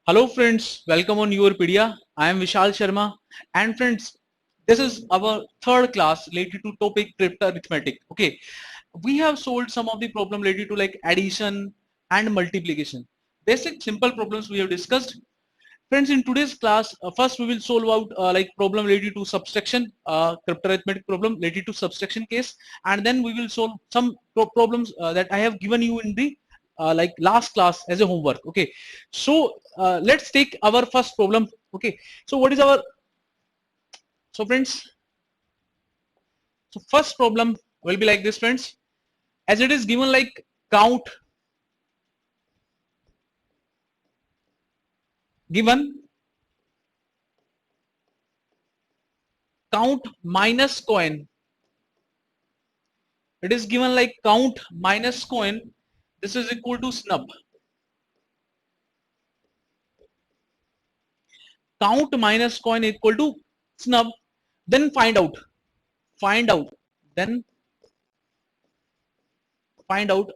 Hello friends, welcome on Yourpedia. I am Vishal Sharma and friends, this is our third class related to topic crypto arithmetic. Okay, we have solved some of the problem related to like addition and multiplication. Basic simple problems we have discussed. Friends, in today's class, first we will solve out like problem related to subtraction, crypto arithmetic problem related to subtraction case, and then we will solve some problems that I have given you in the like last class as a homework. Okay, so let's take our first problem. Okay, so what is our so friends? So first problem will be like this, friends. As it is given like given count minus coin. It is given like count minus coin. This is equal to snub. Count minus coin equal to snub. Then find out, then find out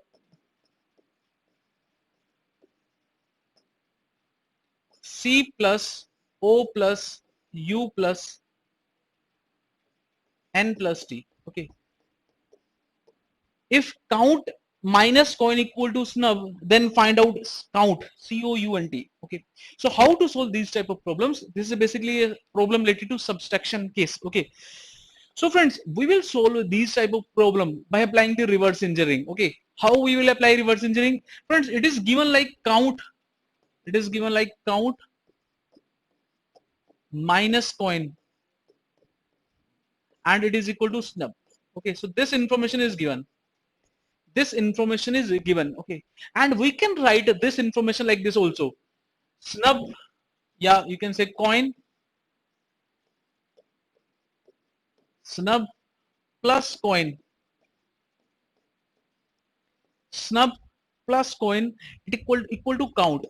C plus O plus U plus N plus T. Okay, if count minus coin equal to snub, then find out count COUNT. Okay, so how to solve these type of problems? This is basically a problem related to subtraction case. Okay, so friends, we will solve these type of problem by applying the reverse engineering. Okay, how we will apply reverse engineering? Friends, it is given like count. It is given like count minus coin and it is equal to snub. Okay, so this information is given. This information is given. Okay, and we can write this information like this also. Snub, yeah, you can say coin, snub plus coin, snub plus coin, it equal to count.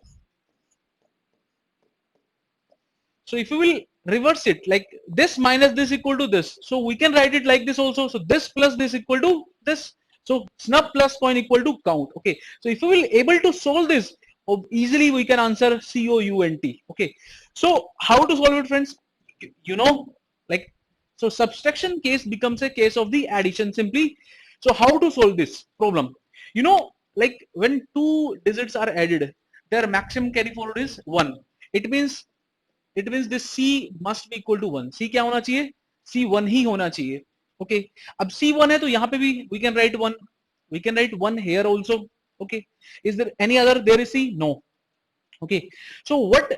So if you will reverse it like this minus this equal to this, so we can write it like this also. So this plus this equal to this. So snub plus coin equal to count. Okay, so if you will able to solve this, easily we can answer COUNT. Okay, so how to solve it, friends? You know, like, so subtraction case becomes a case of the addition simply. So how to solve this problem? You know, like when two digits are added, their maximum carry forward is 1. It means this C must be equal to 1. C क्या होना चाहिए? C 1 ही होना चाहिए. Okay, अब C 1 है तो यहाँ पे भी we can write 1. We can write 1 here also. Okay, is there any other? There is C? No. Okay, so what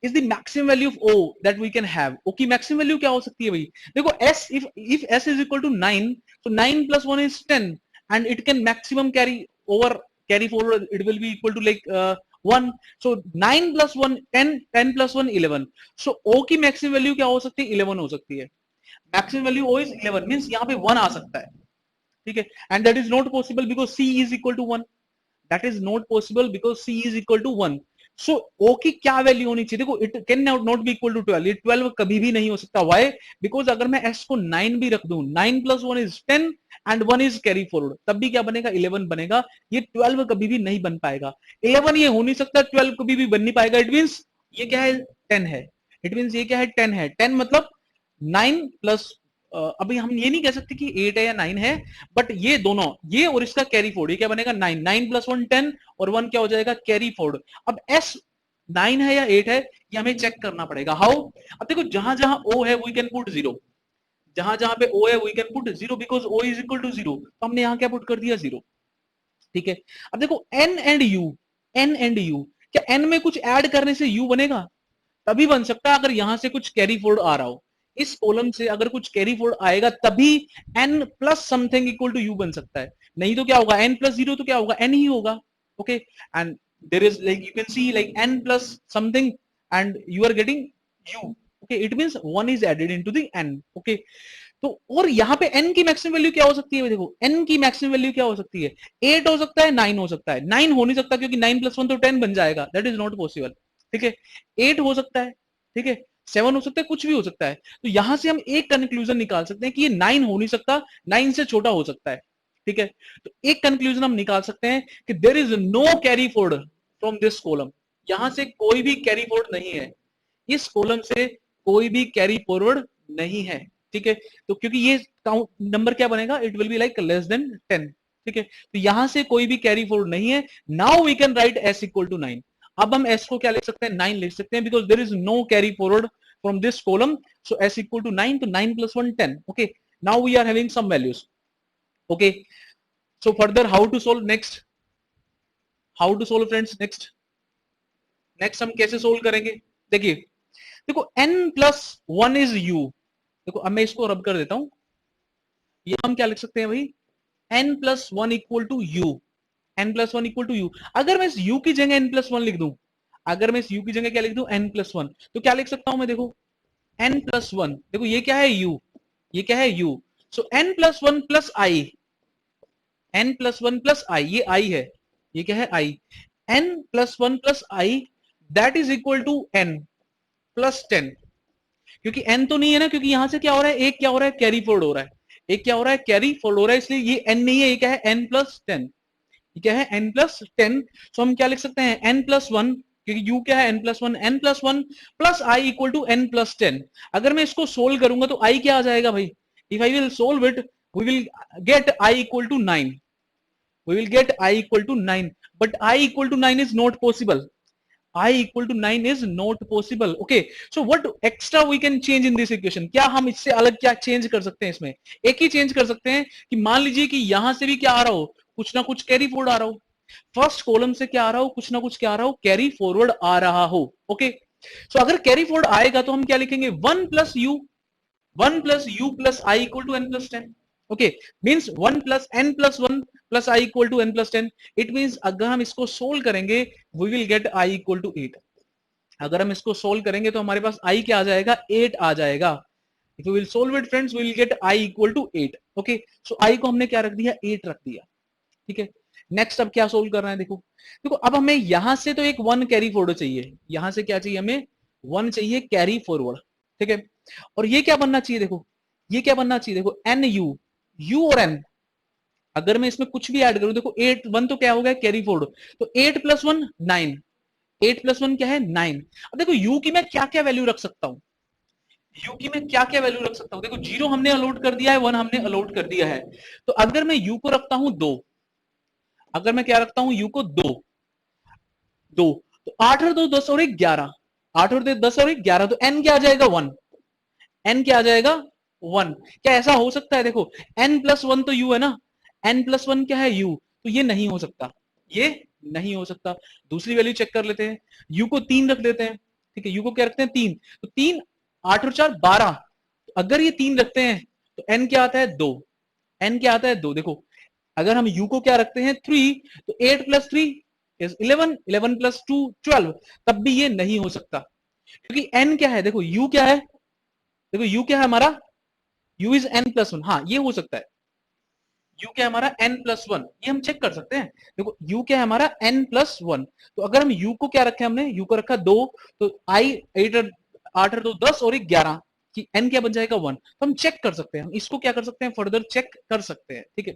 is the maximum value of O that we can have? O की maximum value क्या हो सकती है भाई? देखो S, if S is equal to 9, so 9 plus 1 is 10 and it can maximum carry forward, it will be equal to like 1. So 9 plus 1 10, 10 plus 1 11. So O की maximum value क्या हो सकती है? 11 हो सकती है. Maximum value O is 11 means यहाँ पे 1 आ सकता है. ठीक है, and that is not possible because C is equal to 1. That is not possible because C is equal to 1. So O की क्या वैल्यू होनी चाहिए? देखो, it can not be equal to 12. ये 12 कभी भी नहीं हो सकता. वाई? बिकॉज अगर मैं S को 9 भी रख दूं, 9 plus 1 is 10 and 1 is carry forward, तब भी क्या बनेगा? 11 बनेगा. ये 12 कभी भी नहीं बन पाएगा. 11 ये हो नहीं सकता, 12 कभी भी बन नहीं पाएगा. इट मींस ये क्या है? 10 है. इट मींस ये क्या है? 10 है. 10 मतलब 9 प्लस, अभी हम ये नहीं कह सकते कि 8 है या 9 है, बट ये दोनों, ये और इसका कैरी फोर्ड, ये क्या बनेगा? 9. 9 प्लस 1 10 और 1 क्या हो जाएगा? Carry Ford. अब S 9 है या 8 है, ये हमें चेक करना पड़ेगा. हाउ? अब देखो, जहां जहां O है वी कैन पुट 0. जहां जहां पे O है we can put 0 because O is equal to 0. तो हमने यहां क्या पुट कर दिया? 0. ठीक है. अब देखो N and U, N and U, क्या N में कुछ ऐड करने से U बनेगा? तभी बन सकता है अगर यहां से कुछ कैरी फोर्ड आ रहा हो. इस कॉलम से अगर कुछ कैरी फोर्ड आएगा तभी n plus something equal to u बन सकता है. नहीं तो क्या होगा? n प्लस 0 तो क्या होगा? n ही होगा. Okay, and there is like you can see like n plus something and you are getting u. Okay, it means 1 is added into the n. Okay, तो और यहाँ पे n की मैक्सिमम वैल्यू क्या हो सकती है? देखो, n की मैक्सिमम वैल्यू क्या हो सकती है? 8 हो सकता है, 9 हो सकता है. 9 हो नहीं सकता क्योंकि 9 प्लस 1 तो 10 बन जाएगा. That is not possible. ठीक है, 8 हो सकता है. ठीक है, 7 हो सकता है, कुछ भी हो सकता है. तो यहां से हम एक कंक्लूजन निकाल सकते हैं कि ये 9 हो नहीं सकता, 9 से छोटा हो सकता है. ठीक है, तो एक कंक्लूजन हम निकाल सकते हैं कि there is no carry forward from this column. यहां से कोई भी कैरी फॉरवर्ड नहीं है, इस कॉलम से कोई भी कैरी फॉरवर्ड नहीं है, ठीक है। तो क्योंकि ये काउंट नंबर क्या बनेगा, it will be like less than 10, ठीक है। तो यहां से कोई भी कैरी फॉरवर्ड नहीं है। Now we can write s equal to 9। अब हम s को क्या लिख सकते हैं, 9 लिख सकते हैं, because there is no carry forward from this column. So s equal to 9, तो 9 plus 1 10। Okay, now we are having some values. Okay, so further how to solve next, how to solve friends next, next हम कैसे solve करेंगे। देखिए, देखो n plus 1 is u। देखो अब मैं इसको रब कर देता हूं, ये हम क्या लिख सकते हैं भाई, n plus 1 equal to U, n plus 1 equal to U. अगर मैं इस u की जगह n प्लस 1 लिख दूं, अगर मैं इस u की जगह क्या लिख दूं, n प्लस 1, तो क्या लिख सकता हूं मैं, देखो n प्लस 1, देखो ये क्या है u, ये क्या है u। So n plus 1 plus I, n plus 1 plus I, ये i है, ये क्या है i, n plus 1 plus I that is equal to n plus 10। क्योंकि n तो नहीं है ना, क्योंकि यहां से क्या हो रहा है, एक क्या हो रहा है, कैरी फॉरवर्ड हो रहा है, एक क्या हो रहा है, कैरी फॉरवर्ड हो रहा है, इसलिए ये n नहीं है, ये क्या है, n प्लस 10, ये क्या है, n प्लस 10। सो हम क्या लिख सकते हैं, n प्लस 1, क्योंकि u क्या है, n plus 1, n plus 1 plus I equal to n plus 10। अगर मैं इसको सोल्व करूंगा तो i क्या आ जाएगा भाई, if I will solve it we will get i equal to 9, we will get I equal to 9, but I equal to 9 is not possible, I equal to 9 is not possible। okay, so what extra we can change in this equation, क्या हम इससे अलग क्या change कर सकते हैं, इसमें एक ही चेंज कर सकते हैं कि मान लीजिए कि यहां से भी क्या आ रहा हो, कुछ ना कुछ कैरी फॉरवर्ड आ रहा हो, फर्स्ट कॉलम से क्या आ रहा हो, कुछ ना कुछ क्या आ रहा हो, कैरी फॉरवर्ड आ रहा हो। ओके, सो अगर कैरी फॉरवर्ड आएगा तो हम क्या लिखेंगे, 1 plus you, 1 plus u plus I equal to n plus 10। okay, means 1 plus n plus 1 plus I equal to n plus 10। it means अगर हम इसको सोल्व करेंगे we will get I equal to 8। अगर हम इसको सोल्व करेंगे तो हमारे पास I क्या आ जाएगा, 8 आ जाएगा। if we will solve it friends we will get I equal to 8। okay, so I को हमने क्या रख दिया, 8 रख दिया, ठीक है। नेक्स्ट अब क्या सोल्व करना है, देखो देखो अब हमें यहां से तो एक 1 कैरी फॉरवर्ड चाहिए, यहां से क्या चाहिए हमें, 1 चाहिए कैरी फॉरवर्ड, ठीक है। और ये क्या बनना चाहिए, देखो ये क्या बनना चाहिए, देखो एन यू, यू और एन, अगर मैं इसमें कुछ भी ऐड करूं, देखो 8 1 तो क्या हो गया, कैरी फॉरवर्ड, तो 8 प्लस 1 9, 8 प्लस 1 क्या है, 9। अब देखो यू की मैं क्या क्या वैल्यू रख सकता हूं, यू की मैं क्या क्या वैल्यू रख सकता हूं, देखो 0 हमने अलॉट कर दिया है, 1 हमने अलॉट कर दिया है, तो अगर मैं यू को रखता हूं 2, अगर मैं क्या रखता हूं यू को 2, 2, तो 8 और 2 10 और 1 11, 8 और 2 10 और 1 11, तो एन क्या आ जाएगा 1, एन क्या आ जाएगा 1। क्या ऐसा हो सकता है, देखो एन प्लस 1 तो यू है ना, एन प्लस 1 क्या है यू, तो ये नहीं हो सकता, ये नहीं हो सकता। दूसरी वैल्यू चेक कर लेते हैं, यू को 3 रख देते हैं, ठीक है, यू को क्या रखते हैं 3, तो 3 8 और 4 12, तो अगर ये 3 रखते हैं तो एन क्या आता है 2, एन क्या आता है 2। देखो अगर हम यू को क्या रखते हैं 3, तो 8 प्लस 3 इज 11, 11 प्लस 2 12, तब भी ये नहीं हो सकता, क्योंकि एन क्या है, देखो यू क्या है, देखो यू क्या है हमारा, u इज n प्लस 1, हाँ ये हो सकता है, u क्या है हमारा n प्लस 1, ये हम चेक कर सकते हैं। देखो u क्या है हमारा n प्लस 1, तो अगर हम u को क्या रखे, हमने u को रखा 2, तो i 8 8 और 2 10 और 1 11, कि n क्या बन जाएगा 1, तो हम चेक कर सकते हैं, हम इसको क्या कर सकते हैं, फर्दर चेक कर सकते हैं, ठीक है।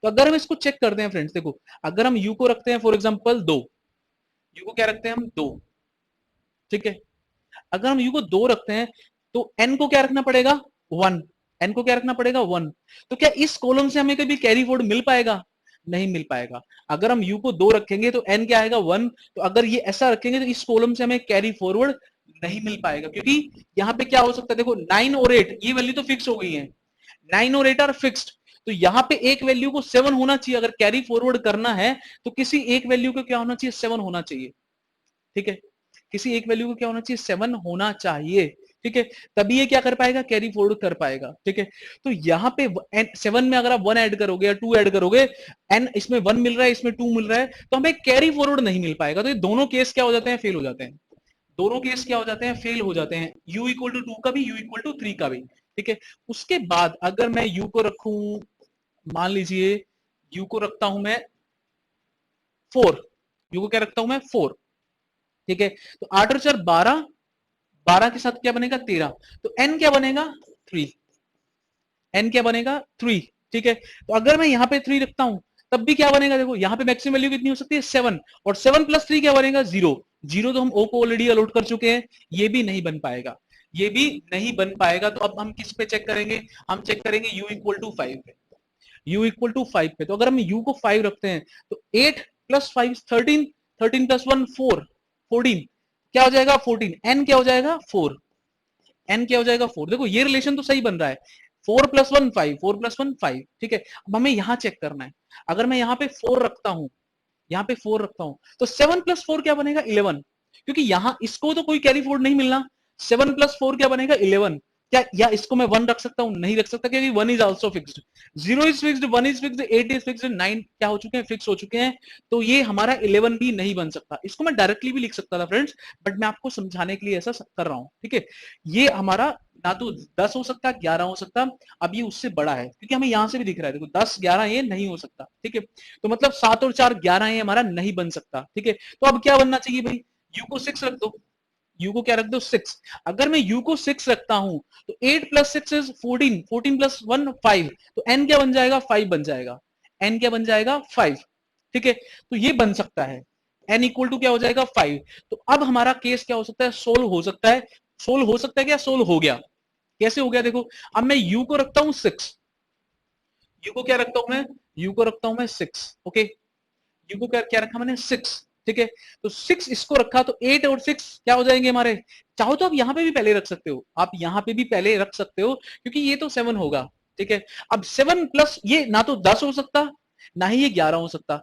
तो अगर हम इसको चेक करते हैं फ्रेंड्स, देखो अगर हम u को रखते हैं फॉर एग्जाम्पल 2, u को क्या रखते हैं हम 2, ठीक है, अगर हम u को 2 रखते हैं तो n को क्या रखना पड़ेगा 1, n को क्या रखना पड़ेगा 1, तो क्या इस कॉलम से हमें कभी कैरी फॉरवर्ड मिल पाएगा, नहीं मिल पाएगा। अगर हम u को 2 रखेंगे तो n क्या आएगा 1, तो अगर ये ऐसा रखेंगे तो इस कॉलम से हमें कैरी फॉरवर्ड नहीं मिल पाएगा, क्योंकि यहाँ पे क्या हो सकता है, देखो 9 और 8 ये वैल्यू तो फिक्स हो गई है, 9 और 8 आर फिक्स्ड, तो यहाँ पे एक वैल्यू को 7 होना चाहिए, अगर कैरी फॉरवर्ड करना है तो किसी एक वैल्यू को क्या होना चाहिए, 7 होना चाहिए, ठीक है, किसी एक वैल्यू को क्या होना चाहिए, 7 होना चाहिए, ठीक है, तभी ये क्या कर पाएगा, कैरी फॉरवर्ड कर पाएगा, ठीक है। तो यहाँ पे 7 में अगर आप 1 ऐड करोगे या 2 ऐड करोगे, एन इसमें 1 मिल रहा है, इसमें 2 मिल रहा है, तो हमें कैरी फॉरवर्ड नहीं मिल पाएगा, तो ये दोनों केस क्या हो जाते हैं, फेल हो जाते हैं, दोनों केस क्या हो जाते हैं, फेल हो जाते हैं, u इक्वल टू 2 का भी, u इक्वल टू 3 का भी, ठीक है। उसके बाद अगर मैं u को रखूं, मान लीजिए u को रखता हूं मैं 4, u को क्या रखता हूं मैं 4, ठीक है, तो 8 और 4 12, 12 के साथ क्या बनेगा 13, तो n क्या बनेगा 3, n क्या बनेगा 3, ठीक है। तो अगर मैं यहां पे 3 रखता हूं तब भी क्या बनेगा, देखो यहाँ पे मैक्सिमम वैल्यू कितनी हो सकती है 7, और 7 प्लस 3 क्या बनेगा 0। 0 तो हम ओ को ऑलरेडी अलॉट कर चुके हैं, ये भी नहीं बन पाएगा, ये भी नहीं बन पाएगा। तो अब हम किस पे चेक करेंगे, हम चेक करेंगे u इक्वल टू 5 पे, u इक्वल टू 5 पे। तो अगर हम u को 5 रखते हैं तो 8 प्लस 5 13, 13 प्लस 1 4, 14 क्या हो जाएगा 14, n क्या हो जाएगा 4, n क्या हो जाएगा 4। देखो ये रिलेशन तो सही बन रहा है, 4 प्लस 1 5, 4 प्लस 1 5, ठीक है। अब हमें यहां चेक करना है, अगर मैं यहाँ पे 4 रखता हूं, यहाँ पे 4 रखता हूं तो 7 प्लस 4 क्या बनेगा 11, क्योंकि यहां इसको तो कोई कैरी फॉरवर्ड नहीं मिलना। 7 प्लस 4 क्या बनेगा 11। क्या या इसको मैं 1 रख सकता हूं, नहीं रख सकता, क्योंकि 1 is also fixed, 0 is fixed, 1 is fixed, 8 is fixed, 9 क्या हो चुके हैं फिक्स हो चुके हैं। तो ये हमारा 11 भी नहीं बन सकता। इसको मैं डायरेक्टली भी लिख सकता था फ्रेंड्स, बट मैं आपको समझाने के लिए ऐसा कर रहा हूं, ठीक है। ये हमारा ना तो 10 हो सकता, 11 हो सकता, अब ये उससे बड़ा है, क्योंकि हमें यहां से भी दिख रहा है, देखो 10 11 ये नहीं हो सकता, ठीक है। तो मतलब 7 और 4 11 ये हमारा नहीं बन सकता, ठीक है। तो अब क्या बनना चाहिए भाई, u को 6 रख दो, u को क्या रख दो 6। अगर मैं u को 6 रखता हूं तो 8 प्लस 6 इज 14, 14 प्लस 1 5, तो n क्या बन जाएगा 5 बन जाएगा, n क्या बन जाएगा 5, ठीक है। तो ये बन सकता है, n इक्वल टू क्या हो जाएगा 5। तो अब हमारा केस क्या हो सकता है, सोल्व हो सकता है। सोल्व हो सकता है क्या, सोल्व हो गया। कैसे हो गया देखो, अब मैं u को रखता हूं 6, u को क्या रखता हूं मैं, u को रखता हूं मैं 6, ओके। u को क्या क्या रखा मैंने 6, ठीक है। तो 6 इसको रखा तो 8 और 6 क्या हो जाएंगे हमारे। चाहो तो आप यहां पे भी पहले रख सकते हो, आप यहां पे भी पहले रख सकते हो, क्योंकि ये तो 7 होगा, ठीक है। अब 7 प्लस ये ना तो 10 हो सकता, ना ही ये 11 हो सकता,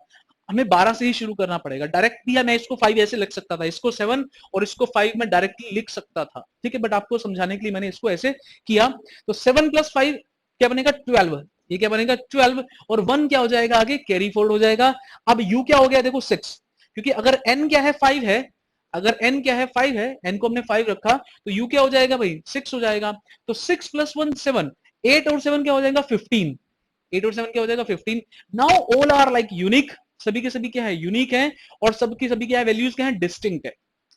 हमें 12 से ही शुरू करना पड़ेगा। डायरेक्ट भी मैं इसको 5 ऐसे लिख सकता था, इसको 7 और इसको 5 में डायरेक्टली लिख सकता था, ठीक है। बट आपको समझाने के लिए मैंने इसको ऐसे किया। तो 7 प्लस 5 क्या बनेगा 12, ये क्या बनेगा 12, और 1 क्या हो जाएगा आगे कैरी फोल्ड हो जाएगा। अब u क्या हो गया देखो 6, क्योंकि अगर n क्या है 5 है, अगर n क्या है 5 है, n को हमने 5 रखा तो u क्या हो जाएगा भाई 6 हो जाएगा। तो 6 प्लस 1 7, 8 और 7 क्या हो जाएगा 15, 8 और 7 क्या हो जाएगा 15। Now all are like unique, सभी के सभी क्या है यूनिक है, और सबकी सभी क्या है वैल्यूज क्या है डिस्टिंक्ट है,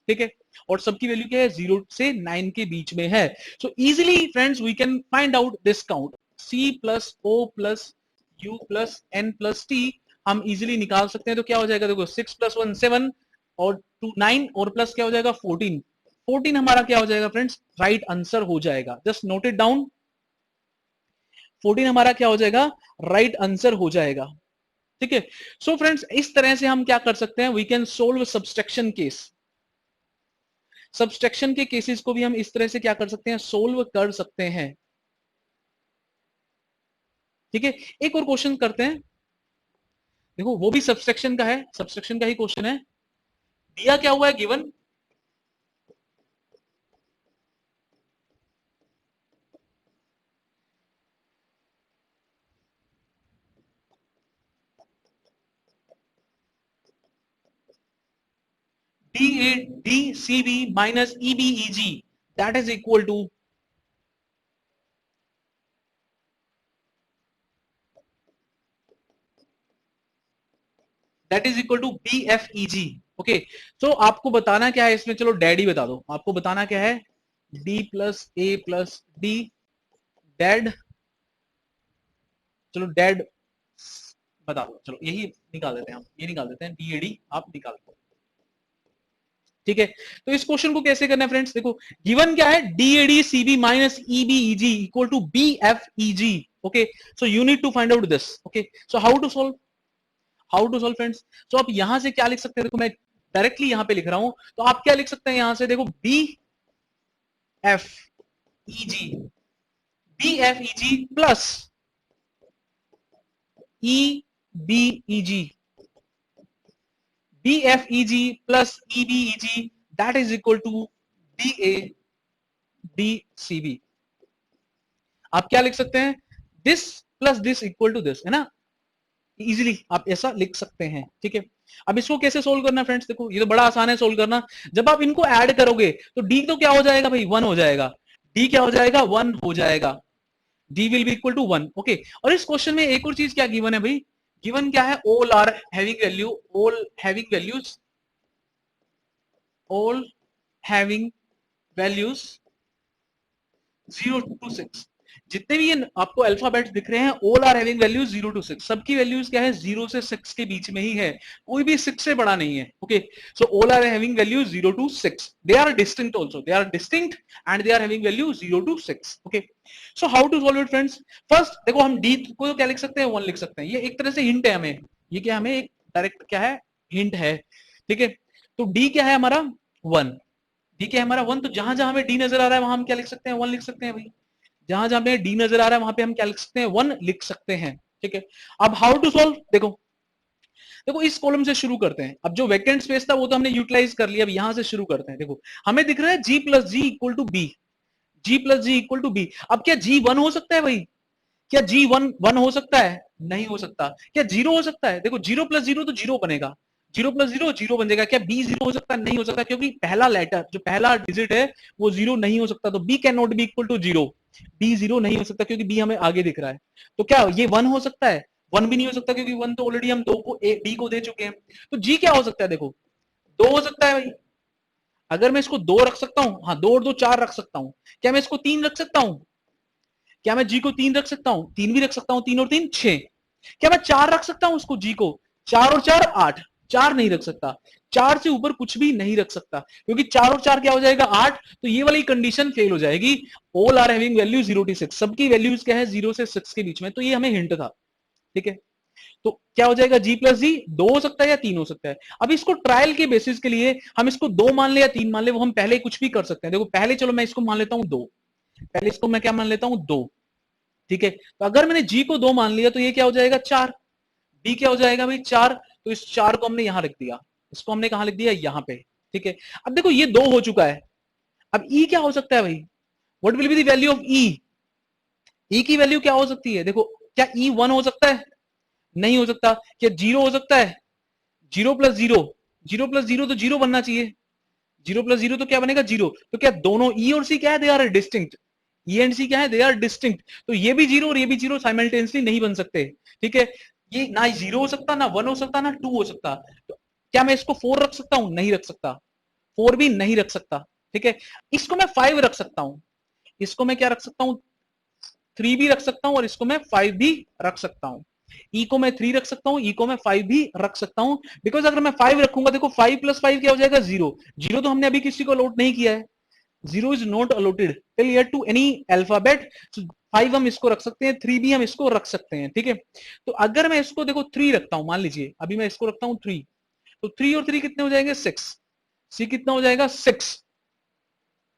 ठीक है। और सबकी वैल्यू क्या है 0 से 9 के बीच में है। So easily friends we can find out this count, c plus o plus u plus n plus t हम इजिली निकाल सकते हैं। तो क्या हो जाएगा देखो 6 प्लस 1 7 और 2 9 और प्लस क्या हो जाएगा 14, 14 हमारा क्या हो जाएगा फ्रेंड्स राइट आंसर हो जाएगा। जस्ट नोट इट डाउन, 14 हमारा क्या हो जाएगा राइट आंसर हो जाएगा, ठीक है। सो फ्रेंड्स इस तरह से हम क्या कर सकते हैं, we can solve subtraction case. Subtraction के केसेस को भी हम इस तरह से क्या कर सकते हैं सोल्व कर सकते हैं, ठीक है। एक और क्वेश्चन करते हैं, देखो वो भी सब्सट्रैक्शन का है, सब्सट्रैक्शन का ही क्वेश्चन है। दिया क्या हुआ है given, DCB minus EBEG that is equal to BFEG, okay. तो आपको बताना क्या है इसमें, चलो डैडी बता दो, आपको बताना क्या है D plus A plus D dead, चलो डेड बता दो, चलो यही निकाल देते हैं हम, ये निकाल देते हैं DAD आप निकाल दो, ठीक है। तो इस क्वेश्चन को कैसे करना है फ्रेंड्स, देखो गिवन क्या है DAD CB minus EBEG equal to BFEG, okay. So you need to find out this, okay. So how to solve, how to solve friends. So आप यहां से क्या लिख सकते हैं, देखो मैं डायरेक्टली यहां पे लिख रहा हूं, तो आप क्या लिख सकते हैं यहां से, देखो BFEG, BFEG plus EBEG, BFEG plus EBEG that is equal to DADCB। आप क्या लिख सकते हैं, this plus this equal to this, है ना, इजीली आप ऐसा लिख सकते हैं, ठीक है। अब इसको कैसे सोल्व करना फ्रेंड्स, देखो ये तो बड़ा आसान है सोल्व करना। जब आप इनको ऐड करोगे तो डी तो क्या हो जाएगा भाई 1 हो जाएगा, डी क्या हो जाएगा 1 हो जाएगा, D will be equal to 1, okay. और इस क्वेश्चन में एक और चीज क्या गिवन है भाई, गिवन क्या है all are having value, all having values, all having values 0 to 6, जितने भी ये आपको अल्फाबेट दिख रहे हैं all are having values 0 to 6, सबकी वैल्यूज क्या है 0 से 6 के बीच में ही है, कोई भी 6 से बड़ा नहीं है। Okay, so all are having values 0 to 6, they are distinct also, they are distinct and they are having value 0 to 6। Okay, so how to solve it friends? First देखो हम डी को क्या लिख सकते हैं 1 लिख सकते हैं, ये एक तरह से हिंट है हमें, ये क्या हमें एक डायरेक्ट क्या है हिंट है। ठीक है, तो डी क्या है हमारा 1, डी क्या है हमारा 1, तो जहां जहां हमें डी नजर आ रहा है वहां हम क्या लिख सकते हैं 1 लिख सकते हैं भाई, जहां जहां पे डी नजर आ रहा है वहां पे हम क्या लिख सकते हैं 1 लिख सकते हैं। ठीक है, अब हाउ टू सॉल्व, देखो देखो इस कॉलम से शुरू करते हैं, अब जो वैकेंट स्पेस था वो तो हमने यूटिलाइज कर लिया, अब यहां से शुरू करते हैं। देखो हमें दिख रहा है G plus G equal to B, G plus G equal to B, अब क्या जी 1 हो सकता है भाई? क्या जी 1 हो सकता है? नहीं हो सकता। क्या 0 हो सकता है? देखो 0 प्लस 0 तो 0 बनेगा, 0 प्लस 0 0 बन जाएगा। क्या बी 0 हो सकता है? नहीं हो सकता, क्योंकि पहला लेटर जो पहला डिजिट है वो 0 नहीं हो सकता, तो B can not be equal to 0, B 0 नहीं हो सकता क्योंकि बी हमें आगे दिख रहा है। तो क्या ये 1 हो सकता है? 1 भी नहीं हो सकता क्योंकि 1 तो ऑलरेडी हम 2 को बी को दे चुके हैं। तो जी क्या हो सकता है? देखो 2 हो सकता है भाई, अगर मैं इसको 2 रख सकता हूं, हाँ 2 और 2 4 रख सकता हूं। क्या मैं इसको 3 रख सकता हूं? क्या मैं जी को 3 रख सकता हूं? 3 भी रख सकता हूं, 3 और 3 6। क्या मैं 4 रख सकता हूं उसको जी को? 4 और 4 8, 4 नहीं रख सकता, 4 से ऊपर कुछ भी नहीं रख सकता, क्योंकि 4 और 4 क्या हो जाएगा 8, तो ये वाली कंडीशन फेल हो जाएगी। All are having value 0 to 6, सबकी वैल्यूज क्या है 0 से 6 के बीच में, तो ये हमें हिंट था। ठीक है, तो क्या हो जाएगा जी प्लस जी, 2 हो सकता है या 3 हो सकता है। अब इसको ट्रायल के बेसिस के लिए हम इसको 2 मान ले या 3 मान ले, वो हम पहले कुछ भी कर सकते हैं। देखो पहले चलो मैं इसको मान लेता हूं 2, पहले इसको मैं क्या मान लेता हूं 2। ठीक है, तो अगर मैंने जी को 2 मान लिया तो ये क्या हो जाएगा 4, बी क्या हो जाएगा भाई 4, तो इस 4 को हमने यहां रख दिया, इसको हमने कहां लिख दिया यहां पे। ठीक है, अब देखो ये 2 हो चुका है, अब ई क्या हो सकता है भाई? What will be the value of E? E की वैल्यू क्या हो सकती है? देखो क्या ई 1 हो सकता है? नहीं हो सकता। क्या 0 हो सकता है? 0 प्लस 0, 0 प्लस 0 तो 0 बनना चाहिए, 0 प्लस 0 तो क्या बनेगा 0। तो क्या दोनों ई और सी क्या है they are distinct, E and C क्या है दे आर डिस्टिंक्ट, तो ये भी 0 और ये भी 0 साइमल्टेनियसली नहीं बन सकते। ठीक है, ये ना 0 हो सकता, ना 1 हो सकता, ना 2 हो सकता। तो क्या मैं इसको 4 रख सकता हूं? नहीं रख सकता, 4 भी नहीं रख सकता। ठीक है, इसको मैं 5 रख सकता हूं, इसको मैं क्या रख सकता हूं 3 भी रख सकता हूं, और इसको मैं 5 भी रख सकता हूं। ई को मैं 3 रख सकता हूं, ई को मैं 5 भी रख सकता हूं, बिकॉज अगर मैं 5 रखूंगा, देखो 5 प्लस 5 क्या हो जाएगा 0, 0 तो हमने अभी किसी को अलॉट नहीं किया है, 0 is not allotted till here to any alphabet. 5 हम इसको रख सकते हैं, 3 भी हम इसको रख सकते हैं। ठीक है, तो अगर मैं इसको देखो 3 रखता हूं, मान लीजिए अभी मैं इसको रखता हूं 3, तो 3 और 3 कितने हो जाएंगे 6, सी कितना हो जाएगा 6।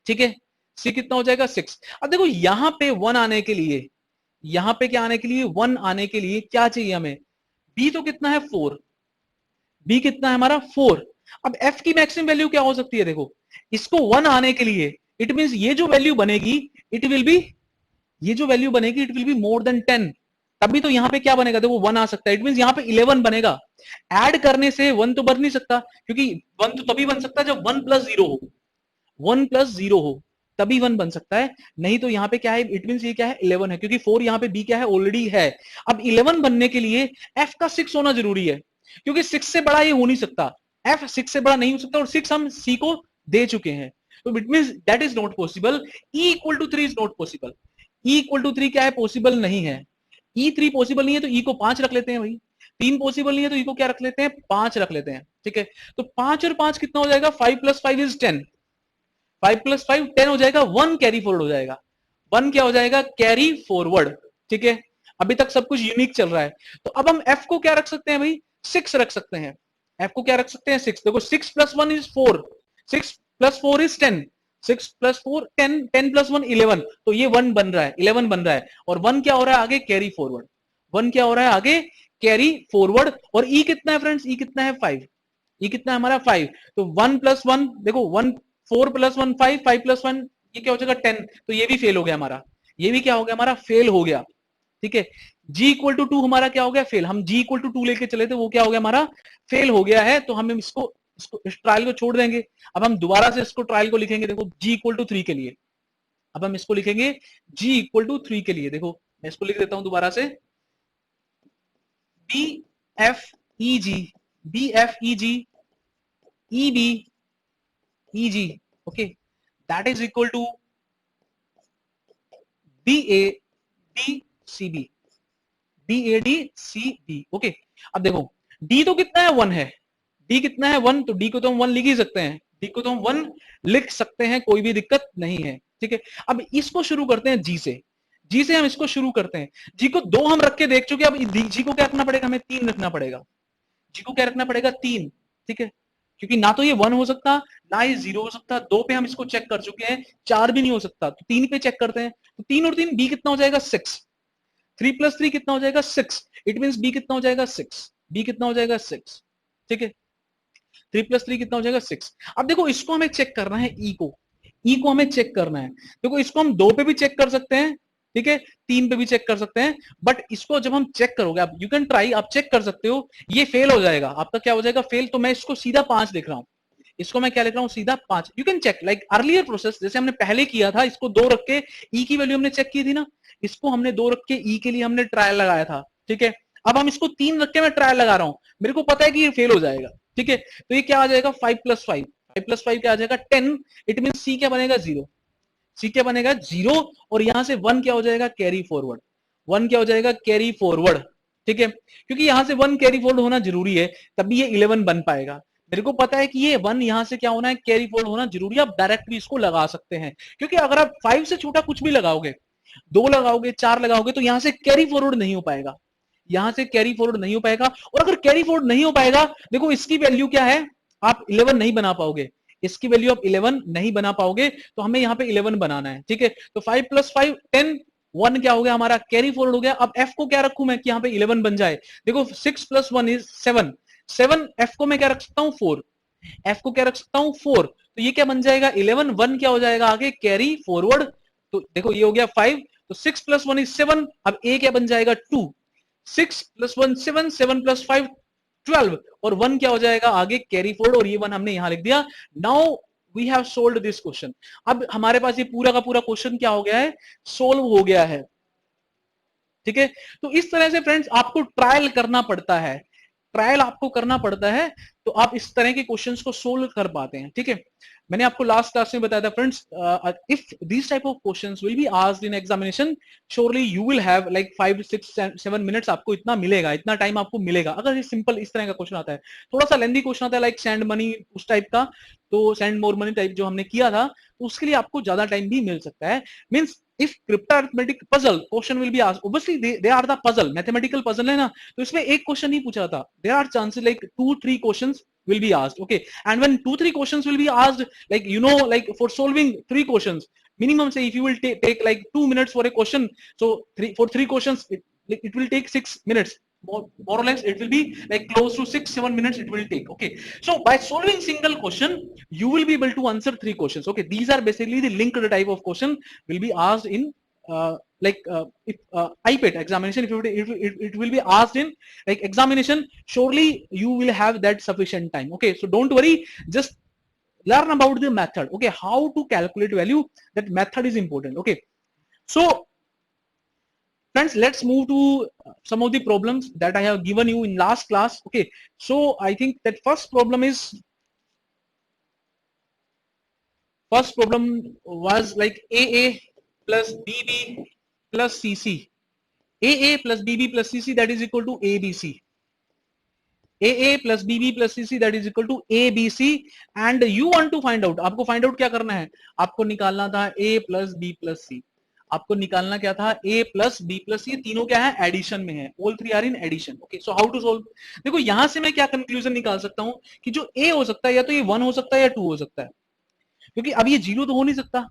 ठीक है, सी कितना हो जाएगा 6। अब देखो यहां पे 1 आने के लिए, यहां पे क्या आने के लिए 1 आने के लिए क्या चाहिए हमें? बी तो कितना है 4, बी कितना है हमारा 4। अब एफ की मैक्सिमम वैल्यू क्या हो सकती है? देखो इसको 1 आने के लिए इट मींस ये जो वैल्यू बनेगी इट विल बी, ये जो वैल्यू बनेगी it will be more than 10, तभी तो यहां पे क्या बनेगा देखो 1 आ सकता है, इट मींस यहां पे 11 बनेगा। ऐड करने से 1 तो बन नहीं सकता, क्योंकि 1 तो तभी बन सकता है जब 1 प्लस 0 हो, 1 प्लस 0 हो तभी 1 बन सकता है, नहीं तो यहां पे क्या है इट मींस ये क्या है 11 है, क्योंकि 4 यहां पे बी क्या है ऑलरेडी है। अब 11 बनने के लिए एफ का 6 होना जरूरी है, क्योंकि 6 से बड़ा ये हो नहीं सकता, एफ 6 से बड़ा नहीं हो सकता, और 6 हम सी को दे चुके हैं, तो it means that is not possible. E equal to 3 is not possible, E equal to 3 क्या है पॉसिबल नहीं है, ई 3 पॉसिबल नहीं है, तो ई को 5 रख लेते हैं भाई, 3 पॉसिबल नहीं है तो ई को क्या रख लेते हैं 5 रख लेते हैं। ठीक है, तो 5 और 5 कितना हो जाएगा 5 प्लस 5 इज 10, 5 प्लस 5 10 हो जाएगा, 1 कैरी फॉरवर्ड हो जाएगा, 1 क्या हो जाएगा कैरी फॉरवर्ड। ठीक है, अभी तक सब कुछ यूनिक चल रहा है, तो अब हम एफ को क्या रख सकते हैं भाई 6 रख सकते हैं, एफ को क्या रख सकते हैं 6। देखो 6 plus 1 is 4, 6 plus 4 is 10, 6 plus 4 10, 10 plus 1 11, तो ये 1 बन रहा है 11 बन रहा है, और 1 क्या हो रहा है आगे कैरी फॉरवर्ड, 1 क्या हो रहा है आगे कैरी फॉरवर्ड। और ई कितना है फ्रेंड्स, ई कितना है 5, ये कितना है हमारा 5, तो 1 प्लस 1 देखो 1, 4 प्लस 1 5, 5 प्लस 1 ये क्या हो जाएगा 10, तो ये भी फेल हो गया हमारा, ये भी क्या हो गया हमारा फेल हो गया। ठीक है, g इक्वल टू 2 हमारा क्या हो गया फेल, हम g इक्वल टू 2 लेके चले थे वो क्या हो गया हमारा फेल हो गया है, तो हम इसको इस ट्रायल को छोड़ देंगे। अब हम दोबारा से इसको ट्रायल को लिखेंगे, देखो g इक्वल टू 3 के लिए, अब हम इसको लिखेंगे g इक्वल टू 3 के लिए, देखो मैं इसको लिख देता हूं दोबारा से, B F E G, B F E G E B E G, okay, that is equal to B A D C B, D A D C B. Okay, अब देखो डी तो कितना है, 1 है, डी कितना है 1, तो डी को तो हम 1 लिख ही सकते हैं, डी को तो हम 1 लिख सकते हैं, कोई भी दिक्कत नहीं है, ठीक है। अब इसको शुरू करते हैं जी से, जी से हम इसको शुरू करते हैं। जी को 2 हम रख के देख चुके, अब जी को क्या रखना पड़ेगा, हमें 3 रखना पड़ेगा, जी को क्या रखना पड़ेगा 3, ठीक है, क्योंकि ना तो ये 1 हो सकता, ना ये 0 हो सकता, 2 पे हम इसको चेक कर चुके हैं, 4 भी नहीं हो सकता, तो 3 पे चेक करते हैं, तो 3 और 3 बी कितना हो जाएगा 6, 3 प्लस 3 कितना हो जाएगा 6, इट मीन बी कितना हो जाएगा 6, बी कितना हो जाएगा 6, ठीक है, 3 प्लस 3 कितना हो जाएगा 6। अब देखो इसको हमें चेक करना है, ई को, ई को हमें चेक करना है, देखो इसको हम 2 पे भी चेक कर सकते हैं, ठीक है, 3 पे भी चेक कर सकते हैं, बट इसको जब हम चेक करोगे, आप यू कैन ट्राई, आप चेक कर सकते हो, ये फेल हो जाएगा, आपका क्या हो जाएगा फेल, तो मैं इसको सीधा 5 लिख रहा हूं, इसको मैं क्या लिख रहा हूं सीधा 5। You can check like earlier process, जैसे हमने पहले किया था, इसको 2 रख के ई की वैल्यू हमने चेक की थी ना, इसको हमने 2 रख के ई के लिए हमने ट्रायल लगाया था, ठीक है। अब हम इसको 3 रख के मैं ट्रायल लगा रहा हूं, मेरे को पता है कि ये फेल हो जाएगा, ठीक है, तो ये क्या आ जाएगा 5 प्लस 5, 5 प्लस 5 क्या आ जाएगा 10, इट मीन सी क्या बनेगा 0, सी क्या बनेगा 0, और यहां से 1 क्या हो जाएगा कैरी फॉरवर्ड, 1 क्या हो जाएगा कैरी फॉरवर्ड, ठीक है, क्योंकि यहां से 1 कैरी फॉरवर्ड होना जरूरी है, तभी ये 11 बन पाएगा। मेरे को पता है कि ये 1 यहां से क्या होना है कैरी फॉरवर्ड होना जरूरी है, आप डायरेक्ट भी इसको लगा सकते हैं, क्योंकि अगर आप 5 से छोटा कुछ भी लगाओगे, 2 लगाओगे 4 लगाओगे, तो यहां से कैरी फॉरवर्ड नहीं हो पाएगा, यहां से कैरी फॉरवर्ड नहीं हो पाएगा, और अगर कैरी फॉरवर्ड नहीं हो पाएगा, देखो इसकी वैल्यू क्या है, आप 11 नहीं बना पाओगे, इसकी वैल्यू आप 11 नहीं बना पाओगे, तो हमें यहाँ पे 11 बनाना है, ठीक है, तो 5 प्लस 5 10, 1 क्या हो गया हमारा कैरी फॉरवर्ड हो गया। अब एफ को क्या रखूं मैं कि यहाँ पे 11 बन जाए, देखो 6 प्लस 1 इज 7, 7 एफ को मैं क्या रख सकता हूँ 4, एफ को क्या रख सकता हूँ 4, तो ये क्या बन जाएगा 11, 1 क्या हो जाएगा आगे कैरी फॉरवर्ड, तो देखो ये हो गया 5, तो 6 प्लस 1 इज 7, अब ए क्या बन जाएगा 2, 6 प्लस 1 7, 7 प्लस 5 12, और 1 क्या हो जाएगा आगे कैरी फॉरवर्ड, और ये 1 हमने यहां लिख दिया। Now we have solved this question, अब हमारे पास ये पूरा का पूरा क्वेश्चन क्या हो गया है, सोल्व हो गया है, ठीक है। तो इस तरह से फ्रेंड्स आपको ट्रायल करना पड़ता है, ट्रायल आपको करना पड़ता है, तो आप इस तरह के क्वेश्चंस को सोल्व कर पाते हैं, ठीक है। मैंने आपको लास्ट क्लास में बताया था friends, if this type of questions will be asked in examination, surely you will have like 5 6 7 minutes, आपको इतना मिलेगा, इतना टाइम आपको मिलेगा, अगर ये सिंपल इस तरह का क्वेश्चन आता है। थोड़ा सा लेंथी क्वेश्चन आता है लाइक सेंड मनी उस टाइप का, तो सेंड मोर मनी टाइप जो हमने किया था, तो उसके लिए आपको ज्यादा टाइम भी मिल सकता है। Means if crypto arithmetic puzzle question will be asked, obviously they are the puzzle, mathematical puzzle है ना, तो इसमें एक क्वेश्चन नहीं पूछा था, there are chances like 2-3 questions will be asked, okay, and when 2-3 questions will be asked, like you know, like for solving 3 questions minimum, say if you will take like 2 minutes for a question, so for 3 questions it will take 6 minutes, more or less it will be like close to 6-7 minutes it will take, okay. So by solving single question you will be able to answer 3 questions, okay. These are basically the linked type of question will be asked in if IPET examination, if it will be asked in like examination, surely you will have that sufficient time, okay. So don't worry, just learn about the method, okay, how to calculate value, that method is important, okay. So friends, let's move to some of the problems that I have given you in last class, okay. So I think that first problem was like AA plus BB plus CC, AA plus BB plus CC, that is equal to ABC, AA plus BB plus CC, that is equal to ABC, and you want to find out, आपको find out क्या करना है, आपको निकालना था A plus B plus C, आपको निकालना क्या था A plus B plus C, तीनों क्या है एडिशन में है, all three are in addition, okay. So how to solve, देखो यहां से मैं क्या कंक्लूजन निकाल सकता हूं कि जो A हो सकता है या तो ये 1 हो सकता है या 2 हो सकता है, क्योंकि अब ये 0 तो हो नहीं सकता,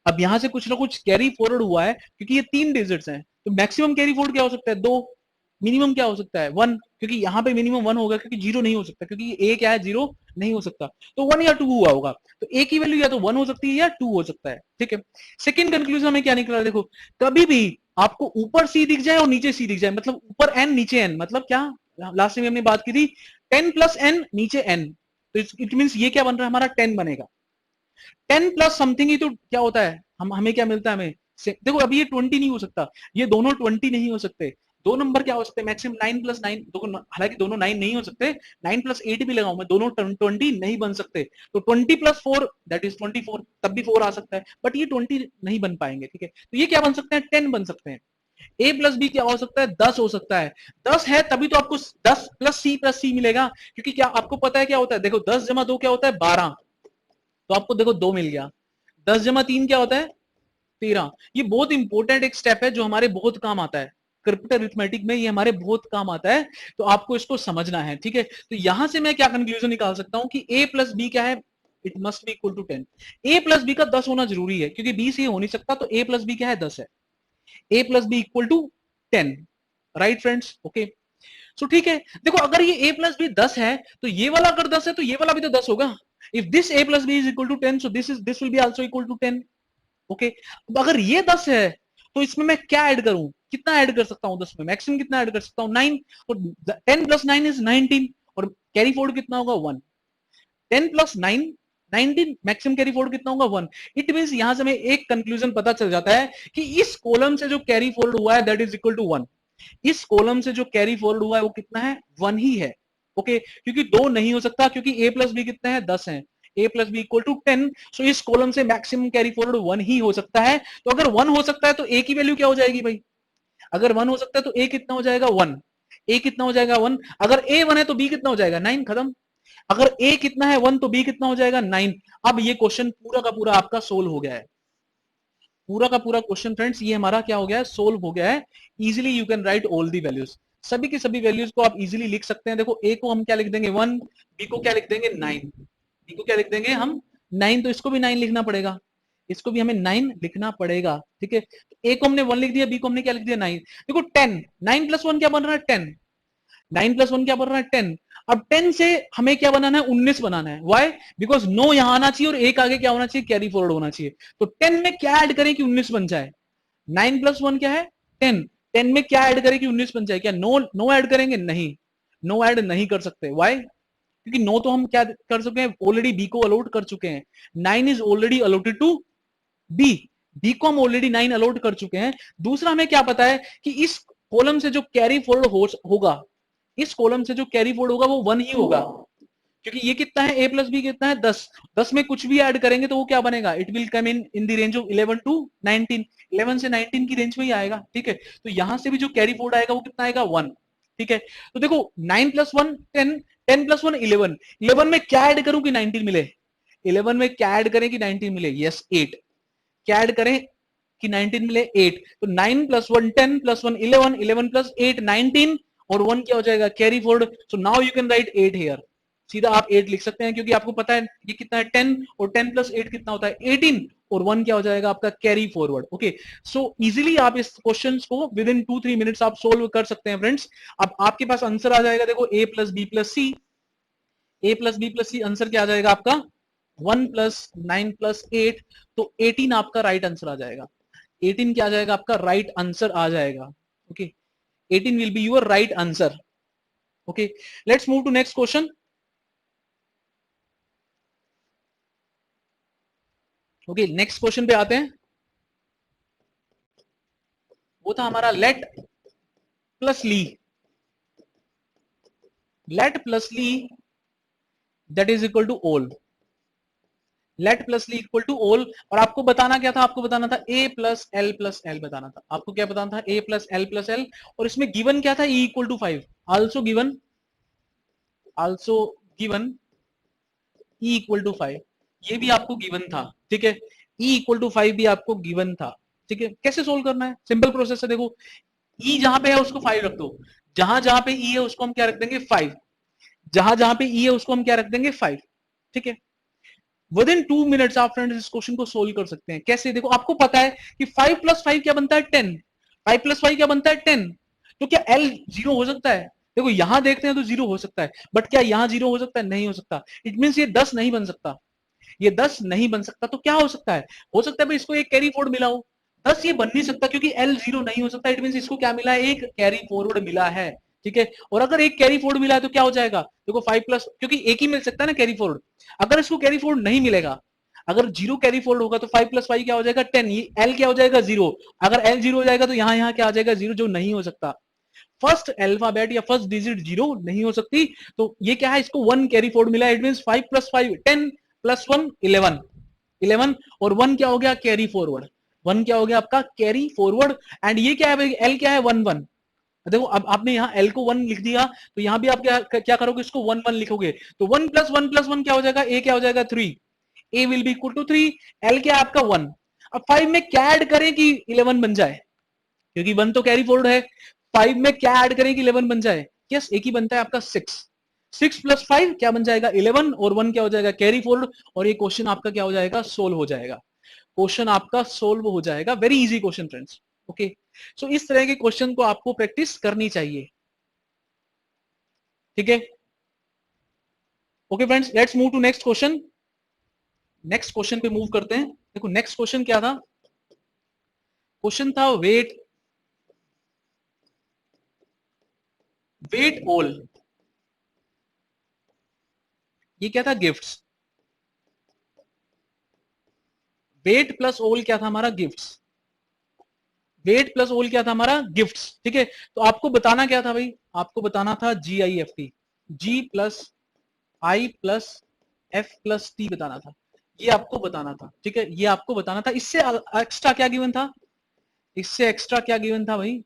अब यहां से कुछ ना कुछ कैरी फॉरवर्ड हुआ है, क्योंकि ये 3 डिजिट्स हैं, तो मैक्सिमम कैरी फॉरवर्ड क्या हो सकता है 2, मिनिमम क्या हो सकता है 1, क्योंकि यहाँ पे मिनिमम 1 होगा, क्योंकि 0 नहीं हो सकता, क्योंकि ए क्या है 0 नहीं हो सकता, तो 1 या 2 हुआ होगा, तो ए की वैल्यू या तो 1 हो सकती है या 2 हो सकता है, ठीक है। सेकंड कंक्लूजन में क्या निकला, देखो कभी भी आपको ऊपर सी दिख जाए और नीचे सी दिख जाए, मतलब ऊपर एन नीचे एन, मतलब क्या, लास्ट में हमने बात की थी 10 प्लस एन नीचे एन, तो इट मीन ये क्या बन रहा है हमारा 10 बनेगा, 10 प्लस समथिंग ही तो क्या होता है, हमें क्या मिलता है, हमें देखो अभी ये 20 नहीं हो सकता, ये दोनों 20 नहीं हो सकते, दो नंबर क्या हो सकते हैं मैक्सिमम 9 प्लस 9, हालांकि दोनों 9 नहीं हो सकते, 9 प्लस 8 भी लगाऊं मैं, दोनों 20 नहीं बन सकते, तो 20 प्लस 4 दैट इज 24, तब भी 4 आ सकता है, बट ये 20 नहीं बन पाएंगे, ठीक है, तो ये क्या बन सकते हैं 10 बन सकते हैं, ए प्लस बी क्या हो सकता है, 10 हो सकता है। 10 है तभी तो आपको 10 प्लस सी मिलेगा, क्योंकि क्या आपको पता है क्या होता है, देखो 10 जमा 2 क्या होता है 12, तो आपको देखो 2 मिल गया। 10 जमा 3 क्या होता है 13। ये बहुत इंपॉर्टेंट एक स्टेप है जो हमारे बहुत काम आता है, कंप्यूटर अरिथमेटिक में ये हमारे बहुत काम आता है, तो आपको इसको समझना है, ठीक है। तो यहां से मैं क्या कंक्लूजन निकाल सकता हूं कि a प्लस बी क्या है, it must be equal to 10। a plus B का 10 होना जरूरी है, क्योंकि b से ये हो नहीं सकता, तो a प्लस बी क्या है 10 है। a plus B equal to 10, right friends, okay. So ठीक है, देखो अगर ये a प्लस बी 10 है, तो ये वाला अगर 10 है तो ये वाला भी तो 10 होगा। If this a plus B is equal to 10, so this will be also equal to 10, okay. अब अगर ये 10 है तो इसमें मैं क्या ऐड करूं, कितना ऐड कर सकता हूं 10 में, मैक्सिमम कितना ऐड कर सकता हूं 9, तो 10 प्लस 9 इज 19, और कैरी फॉरवर्ड कितना होगा 1। 10 प्लस 9 19, मैक्सिमम कैरी फॉरवर्ड कितना होगा 1। इट मींस यहां से हमें एक कंक्लूजन पता चल जाता है कि इस कॉलम से जो कैरी फॉरवर्ड हुआ है दैट इज इक्वल टू 1। इस कॉलम से जो कैरी फॉरवर्ड हुआ है वो कितना है 1 ही है, ओके। क्योंकि 2 नहीं हो सकता, क्योंकि a प्लस बी कितना है 10 है, a plus B equal to 10, so इस कॉलम से मैक्सिमम कैरी फॉरवर्ड 1 ही हो सकता है। तो अगर 1 हो सकता है तो a की वैल्यू क्या हो जाएगी भाई, अगर 1 हो सकता है तो a कितना हो जाएगा 1, a कितना हो जाएगा 1, अगर a 1 है तो b कितना हो जाएगा 9, खत्म। अगर a कितना है 1 तो b कितना हो जाएगा 9। अब ये क्वेश्चन पूरा का पूरा आपका सोल्व हो गया है, पूरा का पूरा क्वेश्चन फ्रेंड्स ये हमारा क्या हो गया है, सोल्व हो गया है। Easily you can write all the values, सभी की सभी वैल्यूज को आप इजीली लिख सकते हैं। देखो a को हम क्या लिख देंगे 1, b को क्या लिख देंगे 9, b को क्या लिख देंगे हम 9, तो इसको भी 9 लिखना पड़ेगा, इसको भी हमें 9 लिखना पड़ेगा, ठीक है। a को हमने 1 लिख दिया, b को हमने क्या लिख दिया 9। देखो 10, 9 प्लस 1 क्या बन रहा है 10, 9 प्लस 1 क्या बन रहा है 10। अब 10 से हमें क्या बनाना है 19 बनाना है, वाई, बिकॉज 9 यहां आना चाहिए और एक आगे क्या होना चाहिए कैरी फॉरवर्ड होना चाहिए। तो 10 में क्या ऐड करें कि 19 बन जाए, 9 प्लस 1 क्या है 10, 10 में क्या ऐड करें कि 19 बन जाए, क्या नो नो ऐड करेंगे, नहीं, नो ऐड नहीं कर सकते, वाई, क्योंकि नो तो हम क्या कर चुके हैं ऑलरेडी बी को अलॉट कर चुके हैं, 9 is already allotted to B, B को हम ऑलरेडी 9 अलॉट कर चुके हैं। दूसरा हमें क्या पता है कि इस कॉलम से जो कैरी फॉरवर्ड होगा, इस कॉलम से जो कैरी फॉरवर्ड होगा वो 1 ही होगा, क्योंकि ये कितना है a प्लस बी कितना है 10, 10 में कुछ भी ऐड करेंगे तो वो क्या बनेगा, it will come in the range of 11 to 19, 11 से 19 की रेंज में ही आएगा, ठीक है। तो यहां से भी जो कैरी फॉरवर्ड आएगा वो कितना आएगा 1, ठीक है। तो देखो 9 प्लस 1 10, 10 प्लस 1 11, 11 में क्या ऐड करूं कि 19 मिले, 11 में क्या ऐड करें कि 19 मिले, यस 8, क्या ऐड करें कि 19 मिले 8, तो 9 प्लस 1 10 प्लस 1 11, 11 प्लस 8 19, और 1 क्या हो जाएगा carry forward, so now you can write 8 here, सीधा आप 8 लिख सकते हैं, क्योंकि आपको पता है ये कितना है 10, और 10 प्लस 8 कितना होता है 18, और 1 क्या हो जाएगा आपका carry forward, okay. So easily आप इस क्वेश्चन को विद इन 2-3 मिनट्स आप सोल्व कर सकते हैं फ्रेंड्स। अब आपके पास आंसर आ जाएगा, देखो a plus B plus C, a plus B plus C answer क्या आ जाएगा आपका 1 प्लस 9 प्लस 8, तो 18 आपका राइट आंसर आ जाएगा, 18 क्या आ जाएगा आपका राइट आंसर आ जाएगा, okay. 18 will be your right answer, okay। let's move to next question, okay। next question पे आते हैं, वो था हमारा let plus lee, let plus lee that is equal to all, let plus lee equal to all, और आपको बताना क्या था, आपको बताना था a प्लस एल बताना था, आपको क्या बताना था a प्लस एल, और इसमें गिवन क्या था e equal to 5, also given e equal to 5, ये भी आपको गिवन था, ठीक है। e इक्वल टू 5 भी आपको गिवन था, ठीक है। कैसे सोल्व करना है, सिंपल प्रोसेस है, देखो e जहां पे है उसको 5 रख दो, जहां जहां पे e है उसको हम क्या रख देंगे 5, जहां जहां पे e है उसको हम क्या रख देंगे 5, ठीक है। विद इन 2 मिनट्स आप फ्रेंड्स इस क्वेश्चन को सोल्व कर सकते हैं, कैसे, देखो आपको पता है कि 5 प्लस 5 क्या बनता है 10, 5 प्लस 5 क्या बनता है 10, तो क्या l जीरो हो सकता है, देखो यहां देखते हैं तो जीरो हो सकता है, बट क्या यहां जीरो हो सकता है, नहीं हो सकता, इट मीन ये 10 नहीं बन सकता, ये 10 नहीं बन सकता, तो क्या हो सकता है भाई इसको एक कैरी फॉरवर्ड मिला हो, 10 ये बन नहीं सकता क्योंकि एल जीरो नहीं हो सकता, इट मीन इसको क्या मिला है एक कैरी फॉरवर्ड मिला है, ठीक है। और अगर एक कैरी फॉरवर्ड मिला है तो क्या हो जाएगा, देखो 5 प्लस, क्योंकि एक ही मिल सकता है ना कैरी फॉरवर्ड, अगर इसको कैरी फॉरवर्ड नहीं मिलेगा, अगर जीरो कैरी फॉरवर्ड होगा तो 5 प्लस 5 क्या हो जाएगा 10, एल क्या हो जाएगा जीरो, अगर एल जीरो हो जाएगा तो यहाँ यहाँ क्या आ जाएगा जीरो, जो नहीं हो सकता, फर्स्ट अल्फाबेट या फर्स्ट डिजिट जीरो नहीं हो सकती, तो ये क्या है इसको 1 कैरी फॉरवर्ड मिला, इट मींस 5 प्लस 5 10 प्लस 1 11, 11, और 1 क्या हो गया कैरी फॉरवर्ड, 1 क्या हो गया आपका कैरी फॉरवर्ड, एंड ये क्या है भाई, एल क्या है 1 1। देखो अब आपने यहाँ एल को 1 लिख दिया, तो यहाँ भी आप क्या करोगे, इसको 1 1 लिखोगे, तो 1 प्लस 1 प्लस 1 क्या हो जाएगा, ए क्या हो जाएगा 3, A will be equal to 3, L क्या है आपका 1। अब 5 में क्या ऐड करें कि 11 बन जाए, क्योंकि 1 तो कैरी फॉरवर्ड है, 5 में क्या ऐड करें कि 11 बन जाए, यस एक ही बनता है आपका 6, 6 प्लस 5 क्या बन जाएगा 11, और 1 क्या हो जाएगा कैरी फॉरवर्ड, और ये क्वेश्चन आपका क्या हो जाएगा, सोल्व हो जाएगा, क्वेश्चन आपका सोल्व हो जाएगा। Very easy question friends, okay. So इस तरह के क्वेश्चन को आपको प्रैक्टिस करनी चाहिए, ठीक है। Okay friends, let's move to next question. Next question पे मूव करते हैं। देखो नेक्स्ट क्वेश्चन क्या था, क्वेश्चन था वेट, वेट ऑल, ये क्या था गिफ्ट्स, वेट प्लस ऑल क्या था हमारा गिफ्ट्स, वेट प्लस ऑल क्या था हमारा गिफ्ट्स, ठीक है। तो आपको बताना क्या था भाई, आपको बताना था G I F T, G plus I plus F plus T बताना था, ये आपको बताना था, ठीक है, ये आपको बताना था। इससे एक्स्ट्रा क्या गिवन था, इससे एक्स्ट्रा क्या गिवन था भाई,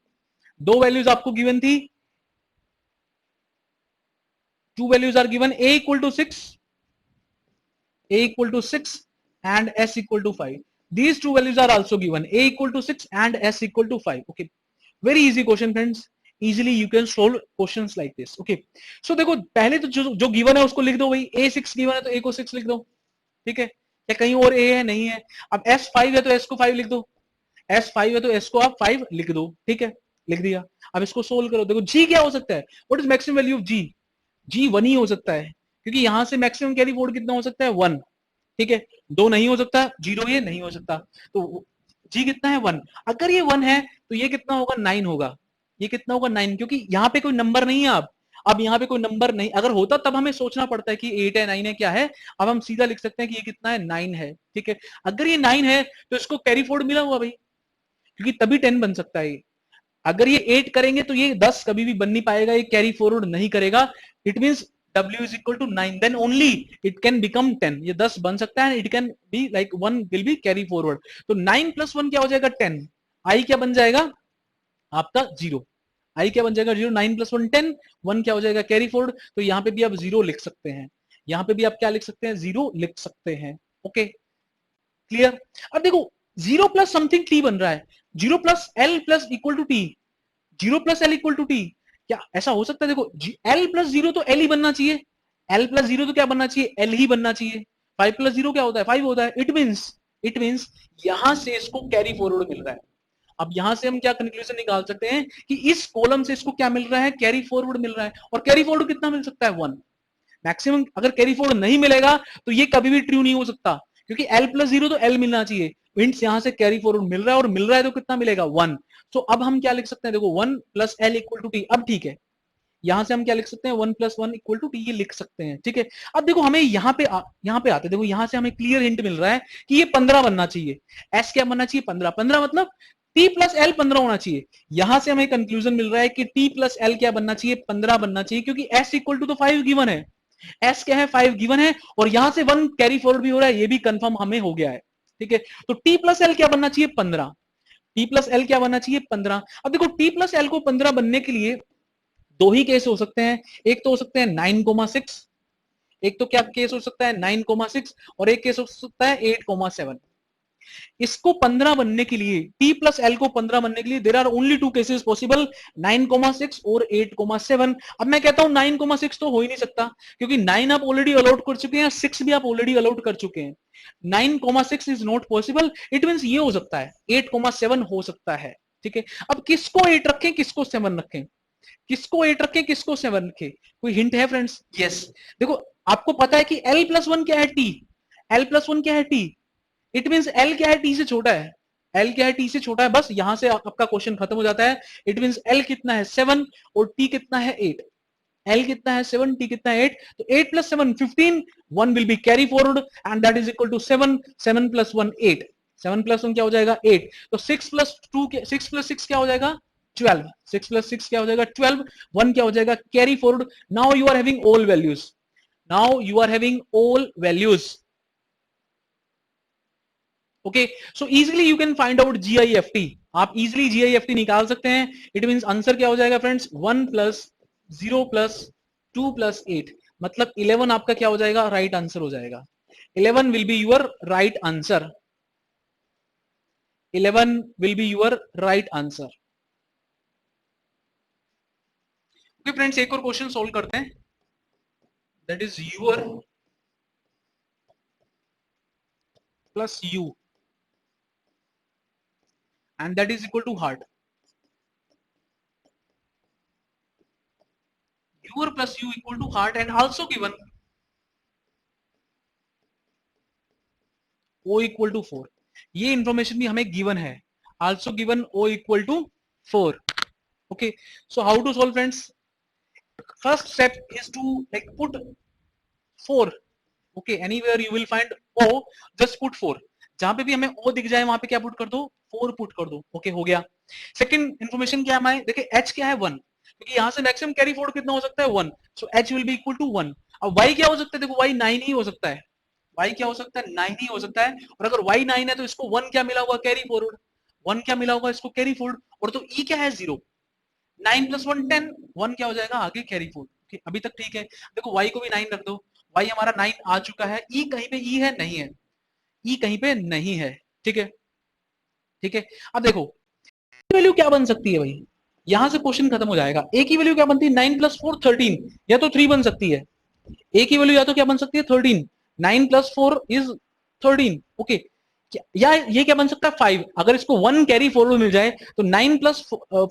दो वैल्यूज आपको गिवन थी, two values are given, A equal to 6, a equal to 6 and s equal to 5. These two values are also given, a equal to 6 and s equal to 5. Okay, very easy question friends, easily you can solve questions like this. Okay, so देखो पहले तो जो given है उसको लिख दो भाई, a 6 given है तो a को 6 लिख दो, ठीक है, या कहीं और a है नहीं है। अब s 5 है तो s को 5 लिख दो, s 5 है तो s को आप 5 लिख दो, ठीक है, लिख दिया। अब इसको सोल्व करो, देखो g क्या हो सकता है, what is maximum value of g, जी 1 ही हो सकता है, क्योंकि यहां से मैक्सिमम कैरी फॉरवर्ड कितना हो सकता है 1, ठीक है, 2 नहीं हो सकता, 0 ये नहीं हो सकता, तो जी कितना है 1, अगर ये 1 है तो ये कितना होगा 9 होगा, ये कितना होगा 9, क्योंकि यहाँ पे कोई नंबर नहीं है। अब यहाँ पे कोई नंबर नहीं, अगर होता तब हमें सोचना पड़ता है कि 8 है 9 है क्या है, अब हम सीधा लिख सकते हैं कि ये कितना है 9 है, ठीक है। अगर ये 9 है तो इसको कैरी फॉरवर्ड मिला हुआ भाई, क्योंकि तभी 10 बन सकता है। अगर ये 8 करेंगे तो ये 10 कभी भी बन नहीं पाएगा, ये कैरी फॉरवर्ड नहीं करेगा, it means w is equal to 9, then only it can become 10, ये 10 बन सकता है, it can be like 1 will be carry forward, तो 9 plus 1 क्या हो जाएगा 10, i क्या बन जाएगा आपका 0, i क्या बन जाएगा 0, 9 plus 1 10, 1 क्या हो जाएगा कैरी फॉरवर्ड, तो यहाँ पे भी आप 0 लिख सकते हैं, यहाँ पे भी आप क्या लिख सकते हैं 0 लिख सकते हैं, ओके क्लियर। अब देखो 0 प्लस समथिंग t बन रहा है, 0 plus l plus equal to T, 0 plus L equal to T, क्या ऐसा हो सकता है, देखो एल प्लस 0 तो एल ही बनना चाहिए, एल प्लस 0 तो क्या बनना चाहिए एल ही बनना चाहिए, 5 प्लस 0 क्या होता है 5 होता है, इट मींस यहां से इसको कैरी फॉरवर्ड मिल रहा है। अब यहां से हम क्या कंक्लूजन निकाल सकते हैं कि इस कॉलम से इसको क्या मिल रहा है कैरी फॉरवर्ड मिल रहा है, और कैरी फॉरवर्ड कितना मिल सकता है 1, मैक्सिमम अगर कैरी फॉरवर्ड नहीं मिलेगा तो ये कभी भी ट्रू नहीं हो सकता, क्योंकि एल प्लस 0 तो एल मिलना चाहिए, मींस यहां से कैरी फॉरवर्ड मिल रहा है, और मिल रहा है तो कितना मिलेगा 1, तो अब हम क्या लिख सकते हैं, देखो 1 plus L equal to T, अब ठीक है, यहां से हम क्या लिख सकते हैं 1 प्लस 1 इक्वल टू टी, ये लिख सकते हैं, ठीक है। अब देखो हमें यहाँ पे आते, देखो यहां से हमें क्लियर हिंट मिल रहा है कि ये 15 बनना चाहिए, एस क्या बनना चाहिए 15, 15 मतलब टी प्लस एल 15 होना चाहिए, यहां से हमें कंक्लूजन मिल रहा है कि टी प्लस एल क्या बनना चाहिए 15 बनना चाहिए, क्योंकि एस इक्वल टू तो 5 गिवन है, एस क्या है 5 गिवन है, और यहां से 1 कैरी फॉरवर्ड भी हो रहा है, ये भी कंफर्म हमें हो गया है, ठीक है। तो टी प्लस एल क्या बनना चाहिए 15, टी प्लस एल क्या बनना चाहिए 15। अब देखो टी प्लस एल को 15 बनने के लिए दो ही केस हो सकते हैं, एक तो हो सकते हैं 9,6, एक तो क्या केस हो सकता है 9,6, और एक केस हो सकता है 8,7। इसको 15 बनने के लिए, t प्लस एल को 15 बनने के लिए there are only two cases possible, 9,6 और 8,7। अब मैं कहता हूं 9,6 तो हो ही नहीं सकता, क्योंकि 9 आप ऑलरेडी अलाउड कर चुके हैं, 6 भी आप ऑलरेडी अलाउड कर चुके हैं, 9,6 is not possible, it means ये हो सकता है 8,7 हो सकता है, ठीक है। अब किसको 8 रखें किसको 7 रखें, किसको 8 रखें किसको 7 रखें, कोई हिंट है फ्रेंड्स, यस देखो आपको पता है कि l प्लस 1 क्या है t, l प्लस 1 क्या है t, इट मींस एल क्या है टी से छोटा है, एल क्या है टी से छोटा है, बस यहां से आपका क्वेश्चन खत्म हो जाता है, इट मींस एल कितना है 7 और टी कितना है 8, एल कितना है 7 टी कितना है 8, तो 8 plus 7 15, 1 will be carry forward and that is equal to 7, 7 plus 1 8, 7 plus 1 क्या हो जाएगा 8, तो 6 प्लस 2 6 प्लस 6 क्या हो जाएगा 12, 6 प्लस 6 क्या हो जाएगा 12, 1 क्या हो जाएगा carry forward, now you are having all values, now you are having all values, okay, so easily you can find out GIFT, आप इजिली GIFT निकाल सकते हैं. इट मींस आंसर क्या हो जाएगा फ्रेंड्स, 1 प्लस 0 प्लस 2 प्लस 8, मतलब 11 आपका क्या हो जाएगा, राइट आंसर हो जाएगा. 11 will be your right answer. 11 will be your right answer. Okay friends, एक और क्वेश्चन सोल्व करते हैं. That is your plus you and that is equal to heart. Your plus u equal to heart and also given o equal to 4. ये information भी हमें given है. Also given o equal to 4. Okay, so how to solve friends? First step is to like put 4. Okay, anywhere you will find o, just put 4. जहां पे भी हमें o दिख जाए वहां पे क्या पुट कर दो, 4 पुट कर दो. ओके, हो गया. सेकंड इंफॉर्मेशन क्या है हमारे, देखिए h क्या है 1, क्योंकि यहां से मैक्सिमम कैरी फॉरवर्ड कितना हो सकता है 1, so h will be equal to 1. अब y क्या हो सकता है, देखो y 9 ही हो सकता है. y क्या हो सकता है, 9 ही हो सकता है. और अगर y 9 है तो इसको 1 क्या मिला होगा, कैरी फॉरवर्ड. 1 क्या मिला होगा इसको, कैरी फॉरवर्ड. और तो e क्या है 0. 9 प्लस 1 10, 1 क्या हो जाएगा आगे, कैरी फॉरवर्ड. अभी तक ठीक है. देखो y को भी 9 रख दो, y हमारा 9 आ चुका है. e कहीं पे e है, नहीं है. e कहीं पे नहीं है. ठीक है, ठीक है. अब देखो वैल्यू क्या बन सकती है भाई, यहां से क्वेश्चन खत्म हो जाएगा. ए की वैल्यू क्या बनती है, 9 प्लस 4 13, या तो 3 बन सकती है. ए की वैल्यू या तो क्या बन सकती है 13, 9 प्लस 4 इज 13. ओके, या ये क्या बन सकता है 5. अगर इसको 1 कैरी फॉरवर्ड मिल जाए तो 9 प्लस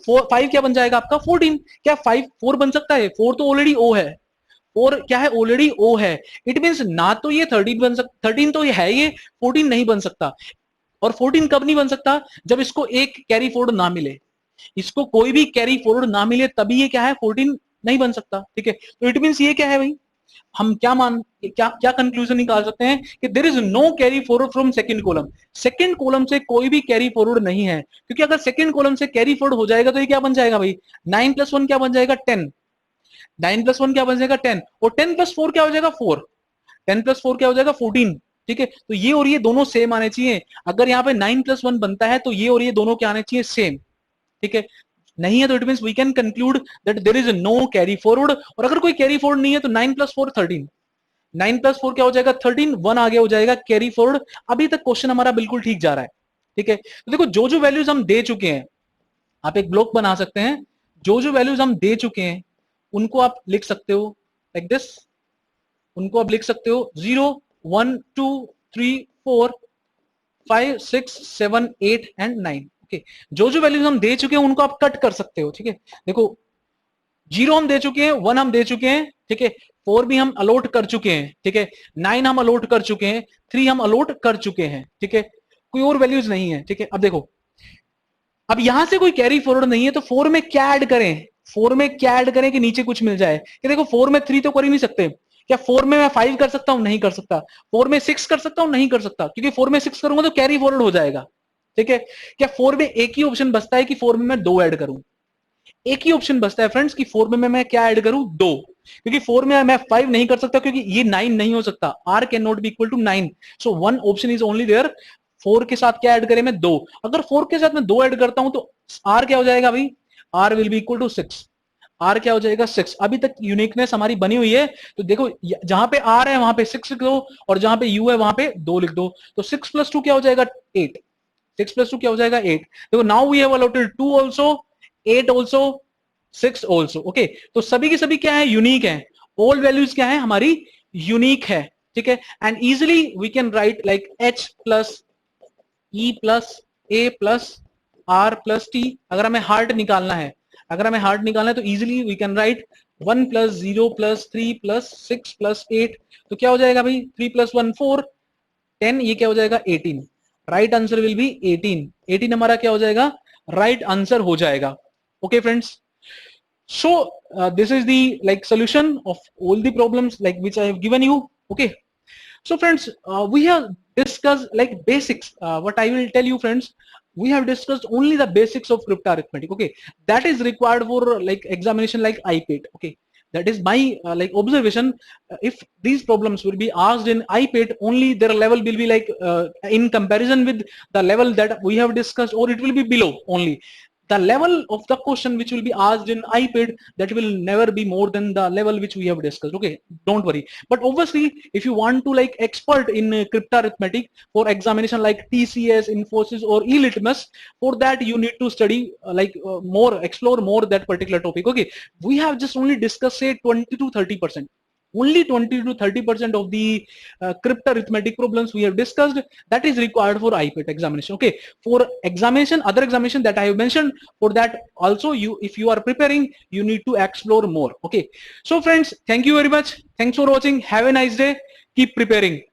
5 क्या बन जाएगा आपका 14. क्या 5 4 बन सकता है, 4 तो ऑलरेडी ओ है. 4 क्या है, ऑलरेडी ओ है. इट मींस ना तो ये 13 बन सकता, 13 तो ये है, ये 14 नहीं बन सकता. और 14 कब नहीं बन सकता, जब इसको एक कैरी फॉरवर्ड ना मिले. इसको कोई भी कैरी फॉरवर्ड ना मिले तभी ये क्या है 14 नहीं बन सकता. ठीक है, तो इट मींस ये क्या है भाई, हम क्या क्या कंक्लूजन निकाल सकते हैं कि there is no carry forward from second column. Second column से कोई भी कैरी फॉरवर्ड नहीं है, क्योंकि अगर सेकंड कॉलम से कैरी फॉरवर्ड हो जाएगा तो ये क्या बन जाएगा भाई, 9 प्लस 1 क्या बन जाएगा 10. 9 प्लस 1 क्या बन जाएगा 10, और 10 प्लस 4 क्या हो जाएगा 4. 10 प्लस 4 क्या हो जाएगा 14. ठीक है, तो ये और ये दोनों सेम आने चाहिए. अगर यहाँ पे 9 प्लस 1 बनता है तो ये और ये दोनों क्या आने चाहिए, सेम. ठीक है, नहीं है तो it means we can conclude that there is no carry forward. और अगर कोई कैरी फॉरवर्ड नहीं है तो 9 प्लस 4 13, 9 प्लस 4 क्या हो जाएगा 13, 1 आगे हो जाएगा कैरी फॉरवर्ड. अभी तक क्वेश्चन हमारा बिल्कुल ठीक जा रहा है. ठीक है, तो देखो जो जो वैल्यूज हम दे चुके हैं, आप एक ब्लॉक बना सकते हैं. जो जो वैल्यूज हम दे चुके हैं उनको आप लिख सकते हो लाइक दिस. उनको आप लिख सकते हो 0 1 2 3 4 5 6 7 8 एंड 9. ओके, जो जो वैल्यूज हम दे चुके हैं उनको आप कट कर सकते हो. ठीक है, देखो 0 हम दे चुके हैं, 1 हम दे चुके हैं. ठीक है, 4 भी हम अलॉट कर चुके हैं. ठीक है, 9 हम अलॉट कर चुके हैं, 3 हम अलॉट कर चुके हैं. ठीक है, कोई और वैल्यूज नहीं है. ठीक है, अब देखो अब यहां से कोई कैरी फॉरवर्ड नहीं है तो 4 में क्या ऐड करें, 4 में क्या ऐड करें कि नीचे कुछ मिल जाए. कि देखो 4 में 3 तो कर ही नहीं सकते. क्या 4 में मैं 5 कर सकता हूं, नहीं कर सकता. 4 में 6 कर सकता हूं, नहीं कर सकता, क्योंकि 4 में 6 करूंगा तो कैरी फॉरवर्ड हो जाएगा. ठीक है, क्या 4 में एक ही ऑप्शन बचता है कि 4 में मैं 2 ऐड करूं. एक ही ऑप्शन बचता है फ्रेंड्स कि 4 में मैं क्या ऐड करूं, 2. क्योंकि 4 में मैं 5 नहीं कर सकता, क्योंकि ये 9 नहीं हो सकता. r can not be equal to 9, so one option is only there. 4 के साथ क्या ऐड करें मैं 2. अगर 4 के साथ मैं 2 ऐड करता हूं तो r क्या हो जाएगा भाई, r will be equal to 6. r क्या हो जाएगा 6. अभी तक यूनिकनेस हमारी बनी हुई है. तो देखो जहां पे r है वहां पे 6 लिख दो, और जहां पे u है वहां पे 2 लिख दो. तो 6 प्लस 2 क्या हो जाएगा 8. 6 प्लस 2 क्या हो जाएगा 8. देखो now we have allotted 2 also, 8 also, 6 also. Okay, तो सभी की सभी क्या है, यूनिक है. ऑल वैल्यूज क्या है हमारी, यूनिक है. ठीक है, and easily we can write like h plus e plus a plus r plus t. अगर हमें हार्ट निकालना है, अगर हमें हार्ट निकालना है तो easily we can write 1 plus 0 plus 3 plus 6 plus 8. तो क्या हो जाएगा भाई 3 प्लस 1 4 10, ये क्या हो जाएगा 18. Right answer will be 18. 18 हमारा क्या हो जाएगा, राइट आंसर हो जाएगा. Okay friends, so this is the like solution of all the problems like which I have given you. Okay, so friends, we have discussed like basics. What I will tell you friends, we have discussed only the basics of crypto arithmetic. Okay, that is required for like examination like IPAT. Okay, That is my like observation. If these problems will be asked in IPET, only their level will be like in comparison with the level that we have discussed, or it will be below only. The level of the question which will be asked in IPET, that will never be more than the level which we have discussed. Okay, don't worry. But obviously, if you want to like expert in crypto arithmetic for examination like TCS, Infosys, or eLitmus, for that you need to study more, explore more that particular topic. Okay, we have just only discussed say 20 to 30%. Only 20 to 30% of the crypto arithmetic problems we have discussed, that is required for IPET examination. Okay, for examination, other examination that I have mentioned, for that also you, if you are preparing, you need to explore more. Okay, so friends, thank you very much. Thanks for watching. Have a nice day. Keep preparing.